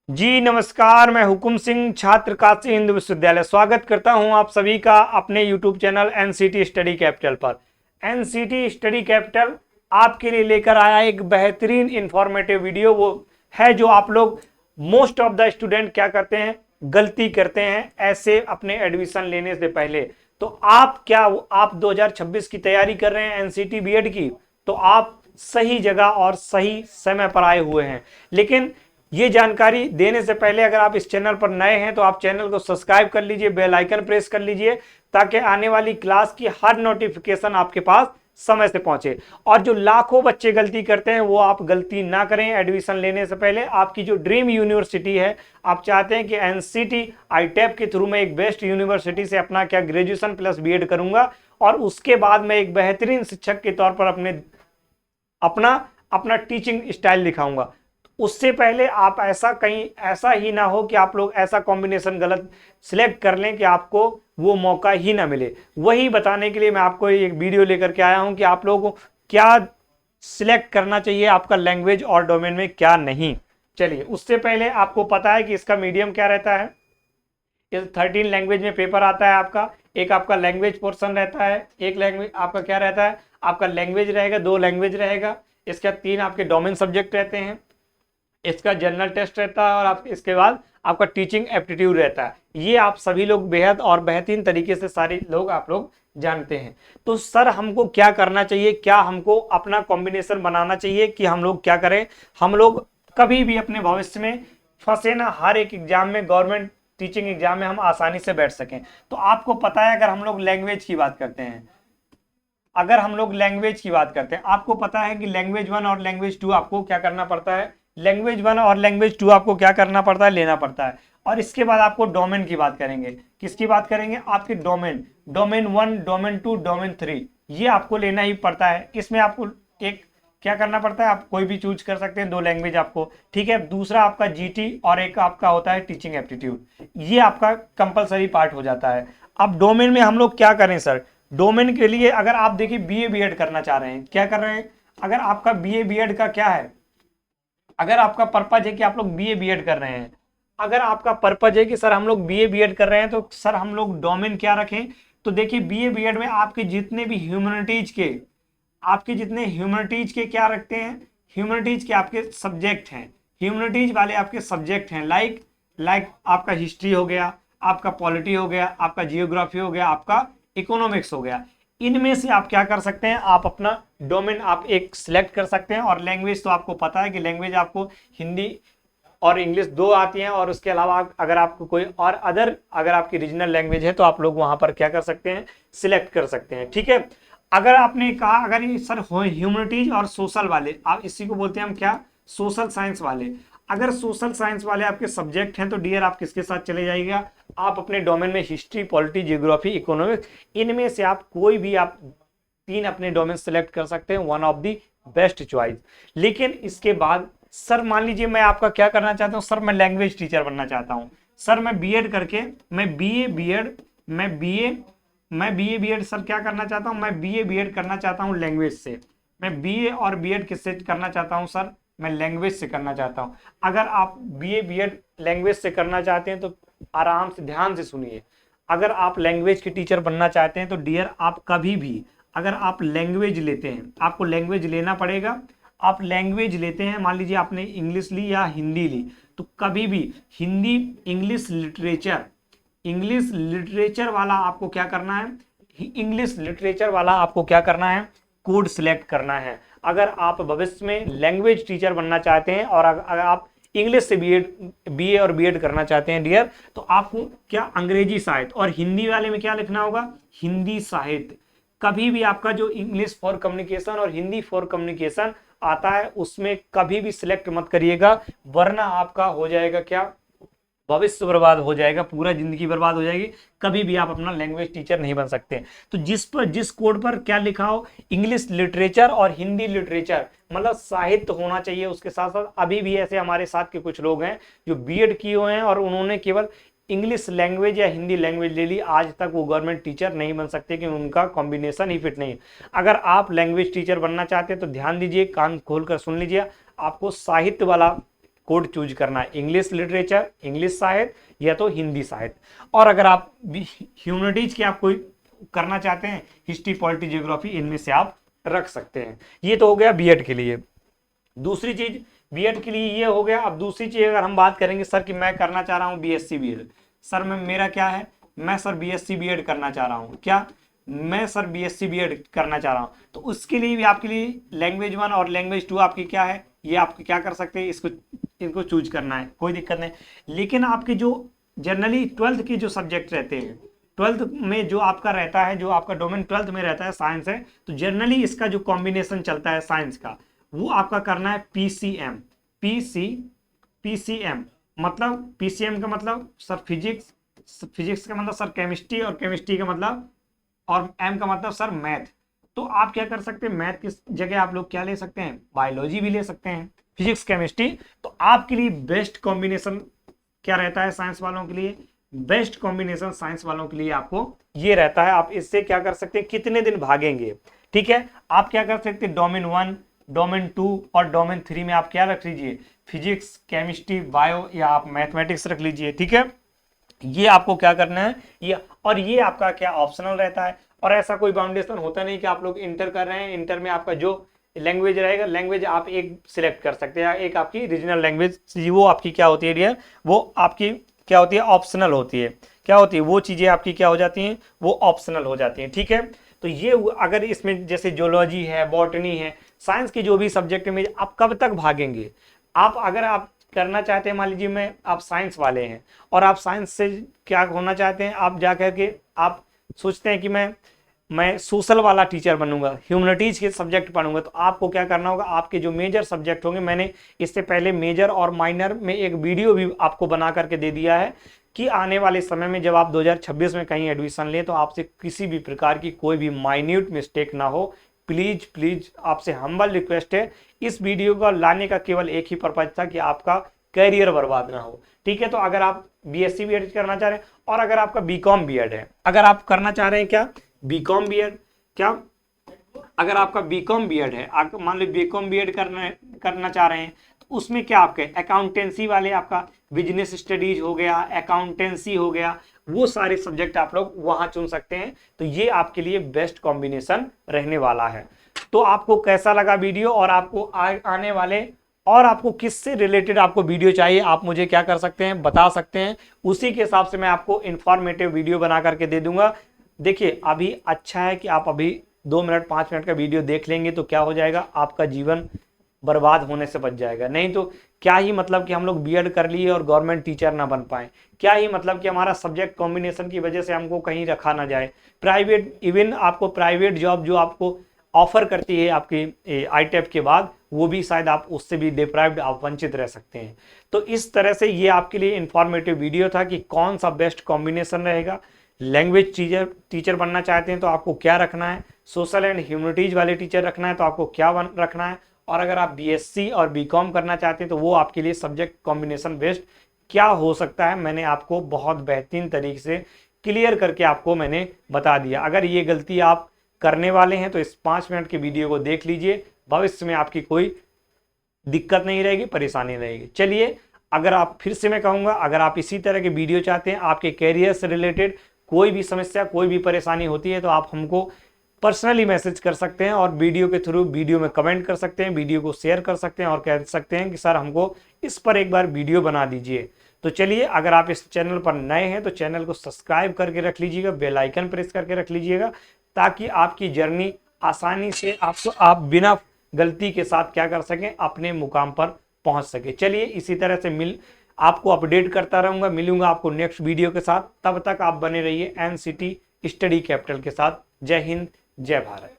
जी नमस्कार, मैं हुकुम सिंह, छात्र काशी हिंदू विश्वविद्यालय। स्वागत करता हूं आप सभी का अपने YouTube channel NCT study capital पर। एनसीटी स्टडी कैपिटल आपके लिए लेकर आया एक बेहतरीन इंफॉर्मेटिव वीडियो। वो है जो आप लोग मोस्ट ऑफ द स्टूडेंट क्या करते हैं, गलती करते हैं ऐसे अपने एडमिशन लेने से पहले। तो आप 2026 की तैयारी कर रहे हैं एनसीटी बीएड की, तो आप सही जगह और सही समय पर आए हुए हैं। लेकिन ये जानकारी देने से पहले अगर आप इस चैनल पर नए हैं तो आप चैनल को सब्सक्राइब कर लीजिए, बेल आइकन प्रेस कर लीजिए, ताकि आने वाली क्लास की हर नोटिफिकेशन आपके पास समय से पहुंचे। और जो लाखों बच्चे गलती करते हैं वो आप गलती ना करें। एडमिशन लेने से पहले आपकी जो ड्रीम यूनिवर्सिटी है, आप चाहते हैं कि एनसीटी आईटेप के थ्रू मैं एक बेस्ट यूनिवर्सिटी से अपना ग्रेजुएशन प्लस बीएड करूंगा और उसके बाद मैं एक बेहतरीन शिक्षक के तौर पर अपना अपना टीचिंग स्टाइल दिखाऊंगा। उससे पहले आप ऐसा ही ना हो कि आप लोग ऐसा कॉम्बिनेशन गलत सिलेक्ट कर लें कि आपको वो मौका ही ना मिले। वही बताने के लिए मैं आपको एक वीडियो लेकर के आया हूं कि आप लोगों को क्या सिलेक्ट करना चाहिए, आपका लैंग्वेज और डोमेन में क्या नहीं। चलिए, उससे पहले आपको पता है कि इसका मीडियम क्या रहता है। इस 13 लैंग्वेज में पेपर आता है आपका। एक आपका लैंग्वेज पोर्शन रहता है, एक लैंग्वेज आपका क्या रहता है, आपका लैंग्वेज रहेगा, 2 लैंग्वेज रहेगा। इसका 3 आपके डोमेन सब्जेक्ट रहते हैं। इसका जनरल टेस्ट रहता है और आप इसके बाद आपका टीचिंग एप्टीट्यूड रहता है। ये आप सभी लोग बेहद और बेहतरीन तरीके से सारे लोग आप लोग जानते हैं। तो सर हमको क्या करना चाहिए, क्या हमको अपना कॉम्बिनेशन बनाना चाहिए कि हम लोग क्या करें, हम लोग कभी भी अपने भविष्य में फंसे ना, हर एक एग्जाम में, गवर्नमेंट टीचिंग एग्जाम में हम आसानी से बैठ सकें। तो आपको पता है, अगर हम लोग लैंग्वेज की बात करते हैं, आपको पता है कि लैंग्वेज 1 और लैंग्वेज 2 आपको क्या करना पड़ता है, लैंग्वेज 1 और लैंग्वेज 2 आपको क्या करना पड़ता है, लेना पड़ता है। और इसके बाद आपको डोमेन की बात करेंगे। किसकी बात करेंगे, आपके डोमेन, डोमेन 1, डोमेन 2, डोमेन 3, ये आपको लेना ही पड़ता है। इसमें आपको एक क्या करना पड़ता है, आप कोई भी चूज कर सकते हैं, 2 लैंग्वेज आपको, ठीक है। दूसरा आपका जीटी और एक आपका होता है टीचिंग एप्टीट्यूड, ये आपका कंपलसरी पार्ट हो जाता है। अब डोमेन में हम लोग क्या करें सर, डोमेन के लिए अगर आप देखिए बीए बीएड करना चाह रहे हैं, क्या कर रहे हैं, अगर आपका बीए बीएड का क्या है, अगर आपका पर्पज है कि आप लोग बीए बीएड कर रहे हैं, अगर आपका पर्पज है कि सर हम लोग बीए बीएड कर रहे हैं, तो सर हम लोग डोमेन क्या रखें। तो देखिए बीए बीएड में आपके जितने भी ह्यूमैनिटीज के क्या रखते हैं, ह्यूमैनिटीज के आपके सब्जेक्ट हैं, ह्यूमैनिटीज वाले आपके सब्जेक्ट हैं। लाइक आपका हिस्ट्री हो गया, आपका पॉलिटी हो गया, आपका जियोग्राफी हो गया, आपका इकोनॉमिक्स हो गया। इनमें से आप क्या कर सकते हैं, आप अपना डोमेन आप एक सिलेक्ट कर सकते हैं। और लैंग्वेज तो आपको पता है कि लैंग्वेज आपको हिंदी और इंग्लिश 2 आती हैं, और उसके अलावा अगर आपको कोई और अगर आपकी रीजनल लैंग्वेज है तो आप लोग वहां पर क्या कर सकते हैं, सिलेक्ट कर सकते हैं, ठीक है। अगर आपने कहा अगर ये सर ह्यूमैनिटीज और सोशल वाले, आप इसी को बोलते हैं हम क्या, सोशल साइंस वाले, अगर सोशल साइंस वाले आपके सब्जेक्ट हैं तो डियर आप किसके साथ चले जाइएगा, आप अपने डोमेन में हिस्ट्री, पॉलिटी, जियोग्राफी, इकोनॉमिक्स, इनमें से आप कोई भी आप 3 अपने डोमेन सेलेक्ट कर सकते हैं, one of the best choice. लेकिन इसके बाद सर मान लीजिए मैं आपका क्या करना चाहता हूं, सर मैं लैंग्वेज टीचर बनना चाहता हूं, सर मैं बीएड करके मैं बीए बीएड सर क्या करना चाहता हूं, मैं बीए बीएड करना चाहता हूं लैंग्वेज से। मैं बीए और बीएड किससे करना चाहता हूं सर, मैं लैंग्वेज से करना चाहता हूं। अगर आप बीए बीएड लैंग्वेज से करना चाहते हैं तो आराम से ध्यान से सुनिए। अगर आप लैंग्वेज के टीचर बनना चाहते हैं तो डियर आप कभी भी अगर आप लैंग्वेज लेते हैं, आपको लैंग्वेज लेना पड़ेगा। आप लैंग्वेज लेते हैं, मान लीजिए आपने इंग्लिश ली या हिंदी ली, तो कभी भी हिंदी, इंग्लिश लिटरेचर वाला आपको क्या करना है, कोड सिलेक्ट करना है। अगर आप भविष्य में लैंग्वेज टीचर बनना चाहते हैं और अगर आप इंग्लिश से बीए और बीएड करना चाहते हैं डियर, तो आपको क्या अंग्रेजी साहित्य, और हिंदी वाले में क्या लिखना होगा, हिंदी साहित्य। कभी भी आपका जो इंग्लिश फॉर कम्युनिकेशन और हिंदी फॉर कम्युनिकेशन आता है उसमें कभी भी सिलेक्ट मत करिएगा, वरना आपका हो जाएगा क्या, भविष्य बर्बाद हो जाएगा, पूरा जिंदगी बर्बाद हो जाएगी। कभी भी आप अपना लैंग्वेज टीचर नहीं बन सकते। तो जिस कोड पर क्या लिखा हो, इंग्लिश लिटरेचर और हिंदी लिटरेचर, मतलब साहित्य होना चाहिए उसके साथ साथ। अभी भी ऐसे हमारे साथ के कुछ लोग हैं जो बीएड किए हुए हैं और उन्होंने केवल इंग्लिश लैंग्वेज या हिंदी लैंग्वेज ले ली, आज तक वो गवर्नमेंट टीचर नहीं बन सकते कि उनका कॉम्बिनेशन ही फिट नहीं है। अगर आप लैंग्वेज टीचर बनना चाहते हैं तो ध्यान दीजिए, कान खोलकर सुन लीजिए, आपको साहित्य वाला कोड चूज करना है, इंग्लिश लिटरेचर, इंग्लिश साहित्य या तो हिंदी साहित्य। और अगर आप ह्यूमैनिटीज की आप कोई करना चाहते हैं, हिस्ट्री, पॉलिटी, ज्योग्राफी, इनमें से आप रख सकते हैं। ये तो हो गया बीएड के लिए। दूसरी चीज बीएड के लिए ये हो गया। अब दूसरी चीज अगर हम बात करेंगे सर कि मैं करना चाह रहा हूँ बीएससी बीएड, सर मैं मेरा क्या है, मैं सर बीएससी बीएड करना चाह रहा हूँ, क्या मैं सर बीएससी बीएड करना चाह रहा हूँ, तो उसके लिए भी आपके लिए लैंग्वेज 1 और लैंग्वेज 2 आपकी क्या है, ये आप क्या कर सकते हैं, इनको चूज करना है, कोई दिक्कत नहीं। लेकिन आपके जो जनरली 12th के जो सब्जेक्ट रहते हैं, 12th में जो आपका रहता है, जो आपका डोमेन 12th में रहता है साइंस है, तो जनरली इसका जो कॉम्बिनेशन चलता है साइंस का, वो आपका करना है पीसीएम। पीसीएम मतलब, पीसीएम का मतलब सर फिजिक्स, फिजिक्स का मतलब सर केमिस्ट्री, और केमिस्ट्री का मतलब, और एम का मतलब सर मैथ। तो आप क्या कर सकते हैं, मैथ की जगह आप लोग क्या ले सकते हैं, बायोलॉजी भी ले सकते हैं, फिजिक्स केमिस्ट्री। तो आपके लिए बेस्ट कॉम्बिनेशन क्या रहता है साइंस वालों के लिए, बेस्ट कॉम्बिनेशन साइंस वालों के लिए आपको ये रहता है। आप इससे क्या कर सकते हैं, कितने दिन भागेंगे, ठीक है। आप क्या कर सकते हैं, डोमेन 1, डोमेन 2 और डोमेन 3 में आप क्या रख लीजिए, फिजिक्स, केमिस्ट्री, बायो या आप मैथमेटिक्स रख लीजिए, ठीक है। ये आपको क्या करना है, ये, और ये आपका क्या ऑप्शनल रहता है। और ऐसा कोई बाउंडेशन होता नहीं कि आप लोग इंटर कर रहे हैं, इंटर में आपका जो लैंग्वेज रहेगा, लैंग्वेज आप एक सिलेक्ट कर सकते हैं, एक आपकी रीजनल लैंग्वेज, वो आपकी क्या होती है डियर, वो आपकी क्या होती है, ऑप्शनल होती है। क्या होती है, वो चीजें आपकी क्या हो जाती हैं, वो ऑप्शनल हो जाती हैं, ठीक है। तो ये अगर इसमें जैसे जोलॉजी है, बॉटनी है, साइंस की जो भी सब्जेक्ट में आप कब तक भागेंगे। आप अगर आप करना चाहते हैं, मान लीजिए मैं, आप साइंस वाले हैं और आप साइंस से क्या होना चाहते हैं, आप जा करके आप सोचते हैं कि मैं सोशल वाला टीचर बनूंगा, ह्यूमैनिटीज के सब्जेक्ट पढ़ूंगा, तो आपको क्या करना होगा, आपके जो मेजर सब्जेक्ट होंगे, मैंने इससे पहले मेजर और माइनर में एक वीडियो भी आपको बना करके दे दिया है कि आने वाले समय में जब आप 2026 में कहीं एडमिशन लें तो आपसे किसी भी प्रकार की कोई भी माइन्यूट मिस्टेक ना हो। प्लीज प्लीज आपसे हम्बल रिक्वेस्ट है, इस वीडियो को लाने का केवल एक ही पर्पज था कि आपका करियर बर्बाद ना हो, ठीक है। तो अगर आप बीएससी बीएड करना चाह रहे हैं, और अगर आपका बीकॉम बीएड है, अगर आप करना चाह रहे हैं क्या बीकॉम बीएड, क्या अगर आपका बीकॉम बीएड है, आप मान लो बीकॉम बीएड करना चाह रहे हैं, तो उसमें क्या आपके अकाउंटेंसी वाले, आपका बिजनेस स्टडीज हो गया, अकाउंटेंसी हो गया, वो सारे सब्जेक्ट आप लोग वहां चुन सकते हैं। तो ये आपके लिए बेस्ट कॉम्बिनेशन रहने वाला है। तो आपको कैसा लगा वीडियो, और आपको आने वाले, और आपको किससे रिलेटेड आपको वीडियो चाहिए, आप मुझे क्या कर सकते हैं, बता सकते हैं। उसी के हिसाब से मैं आपको इंफॉर्मेटिव वीडियो बना करके दे दूंगा। देखिए अभी अच्छा है कि आप अभी 2 मिनट 5 मिनट का वीडियो देख लेंगे तो क्या हो जाएगा, आपका जीवन बर्बाद होने से बच जाएगा। नहीं तो क्या ही मतलब कि हम लोग बीएड कर लिए और गवर्नमेंट टीचर ना बन पाए, क्या ही मतलब कि हमारा सब्जेक्ट कॉम्बिनेशन की वजह से हमको कहीं रखा ना जाए। प्राइवेट, इवन आपको प्राइवेट जॉब जो आपको ऑफर करती है आपकी आईटेप के बाद, वो भी शायद आप उससे भी डिप्राइव्ड, आप वंचित रह सकते हैं। तो इस तरह से ये आपके लिए इंफॉर्मेटिव वीडियो था कि कौन सा बेस्ट कॉम्बिनेशन रहेगा। लैंग्वेज टीचर बनना चाहते हैं तो आपको क्या रखना है, सोशल एंड ह्यूमैनिटीज वाले टीचर रखना है तो आपको क्या रखना है, और अगर आप बीएससी और बीकॉम करना चाहते हैं तो वो आपके लिए सब्जेक्ट कॉम्बिनेशन बेस्ट क्या हो सकता है, मैंने आपको बहुत बेहतरीन तरीके से क्लियर करके आपको मैंने बता दिया। अगर ये गलती आप करने वाले हैं तो इस 5 मिनट के वीडियो को देख लीजिए, भविष्य में आपकी कोई दिक्कत नहीं रहेगी, परेशानी नहीं रहेगी। चलिए, अगर आप, फिर से मैं कहूँगा, अगर आप इसी तरह के वीडियो चाहते हैं, आपके कैरियर से रिलेटेड कोई भी समस्या, कोई भी परेशानी होती है, तो आप हमको पर्सनली मैसेज कर सकते हैं और वीडियो के थ्रू वीडियो में कमेंट कर सकते हैं, वीडियो को शेयर कर सकते हैं और कह सकते हैं कि सर हमको इस पर एक बार वीडियो बना दीजिए। तो चलिए, अगर आप इस चैनल पर नए हैं तो चैनल को सब्सक्राइब करके रख लीजिएगा, बेल आइकन प्रेस करके रख लीजिएगा, ताकि आपकी जर्नी आसानी से आप बिना गलती के साथ क्या कर सकें, अपने मुकाम पर पहुंच सके। चलिए, इसी तरह से आपको अपडेट करता रहूंगा, मिलूंगा आपको नेक्स्ट वीडियो के साथ। तब तक आप बने रहिए एनसीटी स्टडी कैपिटल के साथ। जय हिंद, जय भारत।